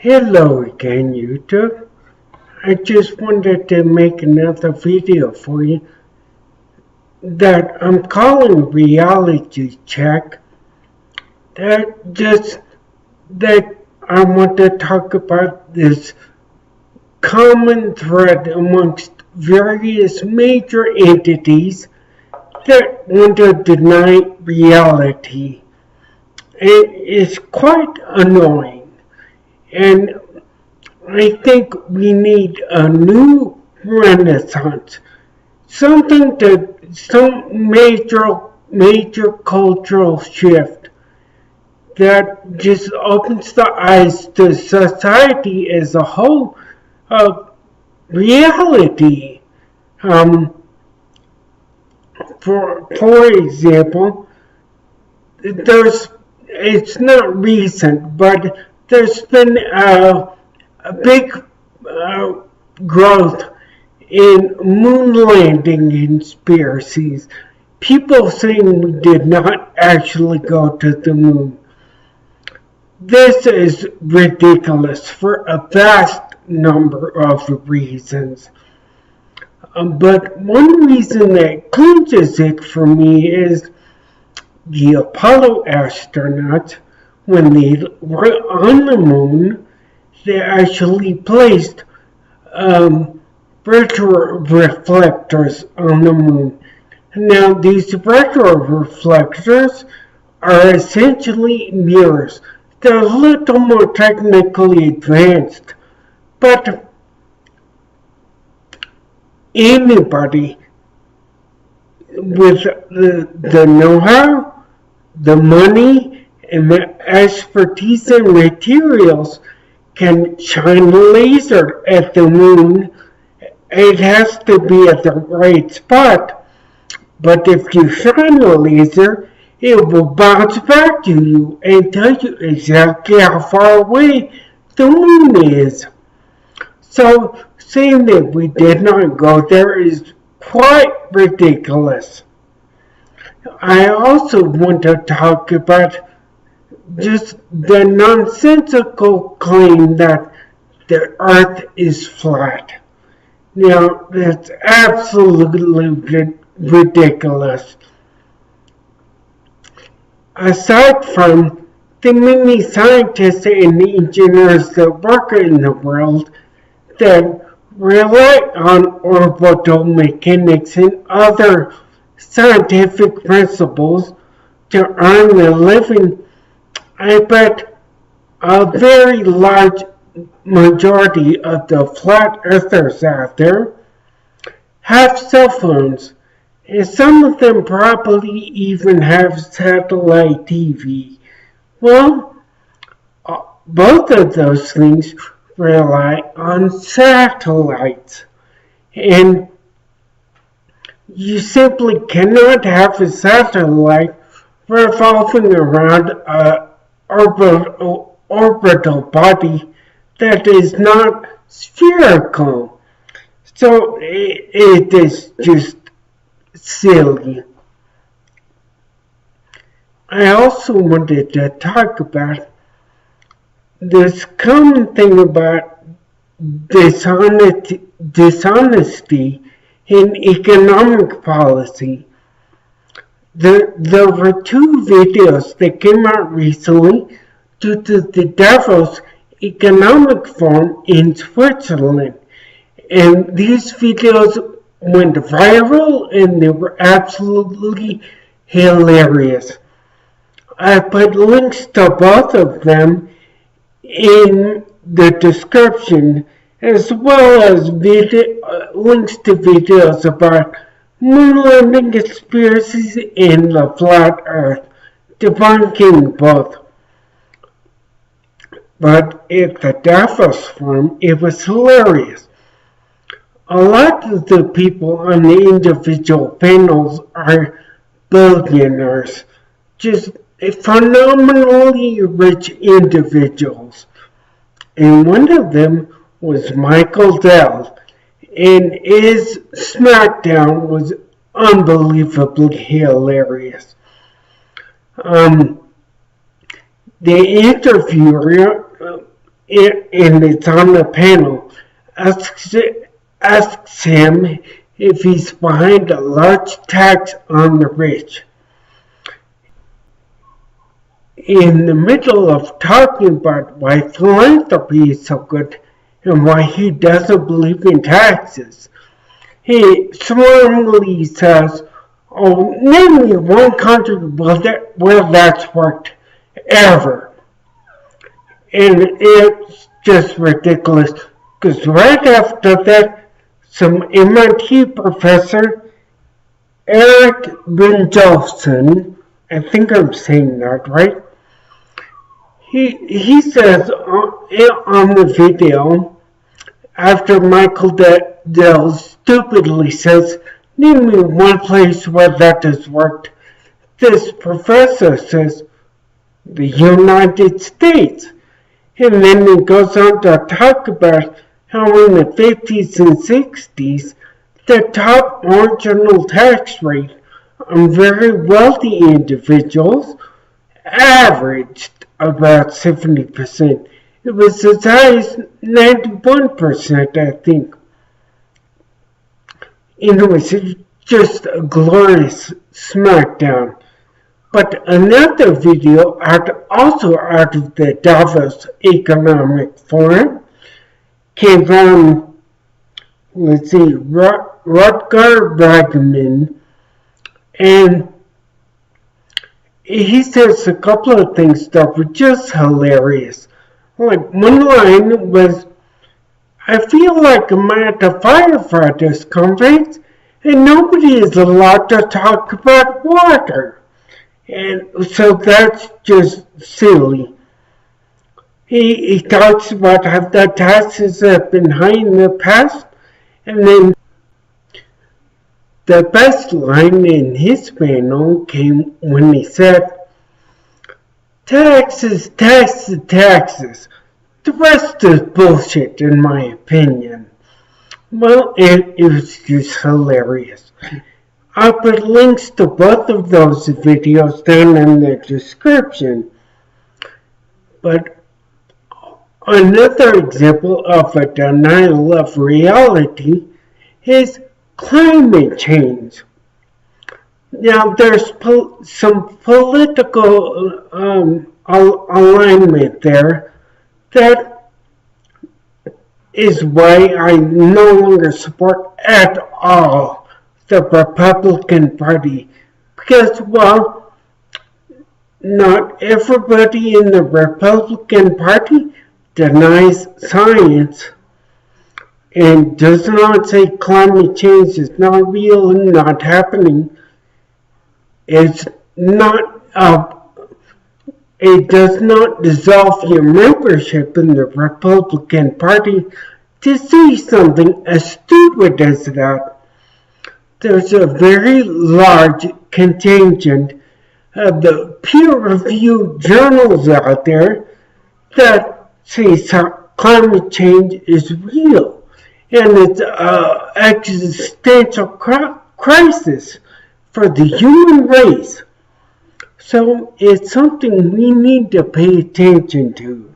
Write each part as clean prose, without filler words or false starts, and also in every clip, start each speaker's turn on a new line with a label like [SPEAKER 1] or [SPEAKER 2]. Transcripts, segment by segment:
[SPEAKER 1] Hello again, YouTube. I just wanted to make another video for you that I'm calling reality check. That I want to talk about this common thread amongst various major entities that want to deny reality. It is quite annoying, and I think we need a new renaissance, some major cultural shift that just opens the eyes to society as a whole of reality. For example, it's not recent, but there's been a big growth in moon landing conspiracies. People saying we did not actually go to the moon. This is ridiculous for a vast number of reasons. But one reason that clinches it for me is the Apollo astronauts, when they were on the moon, they actually placed retro-reflectors on the moon. Now, these retro-reflectors are essentially mirrors. They're a little more technically advanced, but anybody with the know-how, the money, and the expertise and materials can shine a laser at the moon. It has to be at the right spot, but if you shine a laser, it will bounce back to you and tell you exactly how far away the moon is. So saying that we did not go there is quite ridiculous. I also want to talk about just the nonsensical claim that the earth is flat. Now, that's absolutely ridiculous. Aside from the many scientists and engineers that work in the world that rely on orbital mechanics and other scientific principles to earn a living, I bet a very large majority of the flat earthers out there have cell phones, and some of them probably even have satellite TV. Well, both of those things rely on satellites, and you simply cannot have a satellite revolving around an orbital body that is not spherical. So it is just silly. I also wanted to talk about this common thing about dishonesty in economic policy. There were two videos that came out recently due to the Davos Economic Forum in Switzerland. And these videos went viral and they were absolutely hilarious. I put links to both of them in the description, as well as links to videos about moon landing conspiracies and the flat earth, debunking both. But at the Davos Forum, it was hilarious. A lot of the people on the individual panels are billionaires, just phenomenally rich individuals. And one of them was Michael Dell, and his SmackDown was unbelievably hilarious. The interviewer and it's on the panel, asks him if he's behind a large tax on the rich. In the middle of talking about why philanthropy is so good and why he doesn't believe in taxes, he swarmily says, "Oh, name me one country where that's worked ever." And it's just ridiculous, because right after that, some MIT professor, Erik Brynjolfsson, I think I'm saying that right, he says on the video, after Michael Dell stupidly says, "Name me one place where that has worked," this professor says, "The United States." And then he goes on to talk about how in the 50s and 60s, the top marginal tax rate on very wealthy individuals averaged about 70%. It was as high as 91%, I think. And it was just a glorious smackdown. But another video, also out of the Davos Economic Forum, came from, Rutger Bregman, and he says a couple of things that were just hilarious. Like, one line was, "I feel like I'm at a firefighters conference and nobody is allowed to talk about water." And so that's just silly. He talks about how the taxes have been high in the past, and then the best line in his panel came when he said, "Taxes, taxes, taxes. The rest is bullshit, in my opinion." Well, it was just hilarious. I'll put links to both of those videos down in the description. But another example of a denial of reality is climate change. Now, there's some political alignment there that is why I no longer support at all the Republican Party, because, well, not everybody in the Republican Party denies science and does not say climate change is not real and not happening. It's not it does not dissolve your membership in the Republican Party to say something as stupid as that. There's a very large contingent of the peer-reviewed journals out there that say climate change is real and it's an existential crisis for the human race. So it's something we need to pay attention to.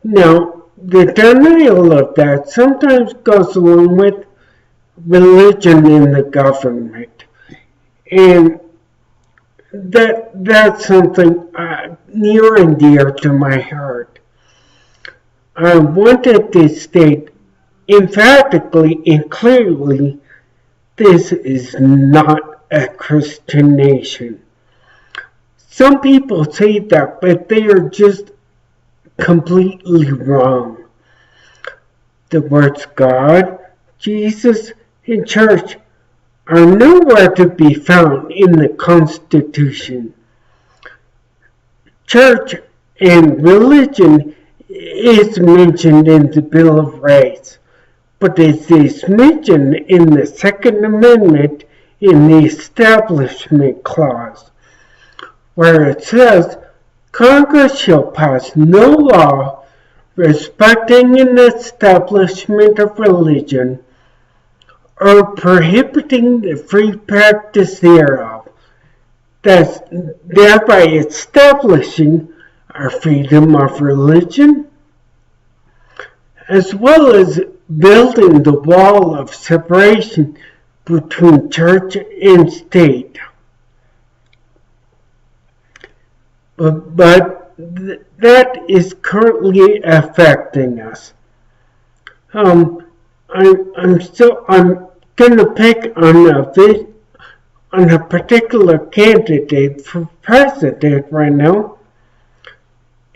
[SPEAKER 1] Now, the denial of that sometimes goes along with religion in the government. And that's something near and dear to my heart. I wanted to state emphatically and clearly, this is not a Christian nation. Some people say that, but they are just completely wrong. The words God, Jesus, and church are nowhere to be found in the Constitution. Church and religion is mentioned in the Bill of Rights, but it is mentioned in the Second Amendment in the Establishment Clause, where it says, "Congress shall pass no law respecting an establishment of religion or prohibiting the free practice thereof, thus thereby establishing our freedom of religion, as well as building the wall of separation between church and state. But that is currently affecting us. I'm gonna pick on a particular candidate for president right now,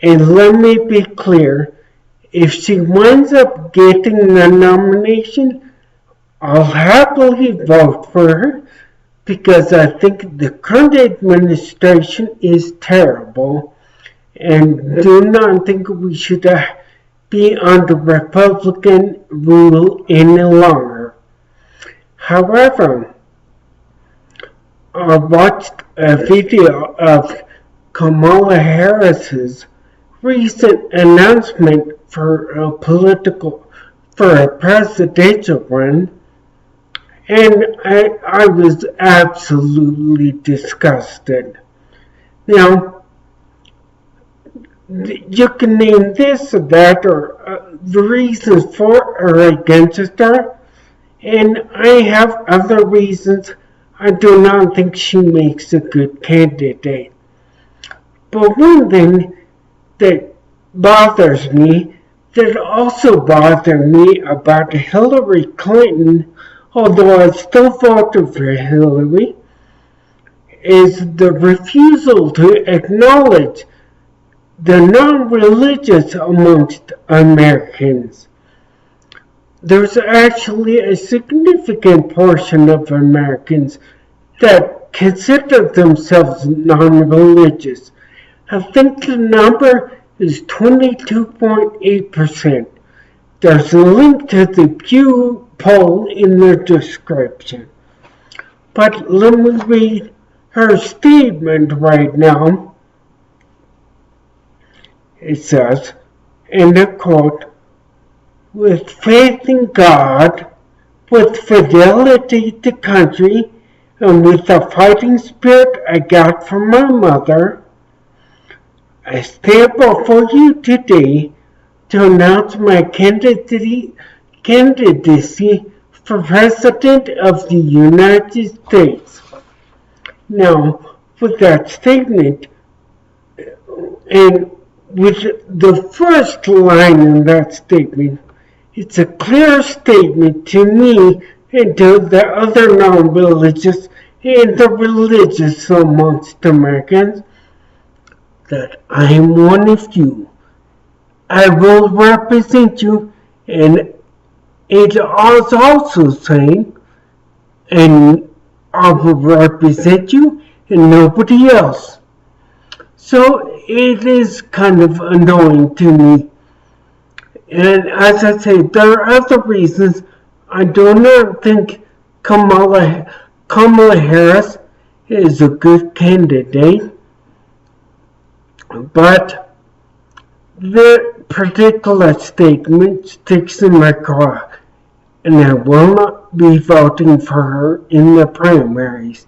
[SPEAKER 1] and let me be clear. If she winds up getting the nomination, I'll happily vote for her because I think the current administration is terrible and do not think we should be under Republican rule any longer. However, I watched a video of Kamala Harris's recent announcement for a presidential run, and I was absolutely disgusted. Now, you can name this or that or the reasons for or against her, and I have other reasons I do not think she makes a good candidate. But one thing that bothers me, that also bothered me about Hillary Clinton, although I still voted for Hillary, is the refusal to acknowledge the non-religious amongst Americans. There's actually a significant portion of Americans that consider themselves non-religious. I think the number is 22.8%. There's a link to the Pew poll in the description. But let me read her statement right now. It says, and I quote, "With faith in God, with fidelity to country, and with the fighting spirit I got from my mother, I stand before you today to announce my candidacy for President of the United States." Now, with that statement, and with the first line in that statement, it's a clear statement to me and to the other non-religious and the religious amongst Americans that I am one of you. I will represent you, and it is also saying, and I will represent you and nobody else. So it is kind of annoying to me. And as I say, there are other reasons I do not think Kamala Harris is a good candidate. But the particular statement sticks in my craw, and I will not be voting for her in the primaries.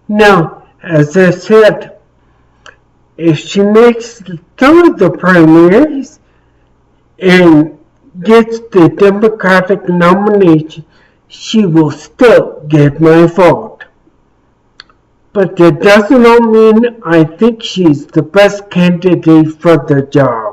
[SPEAKER 1] Now, as I said, if she makes it through the primaries and gets the Democratic nomination, she will still get my vote. But that does not mean I think she's the best candidate for the job.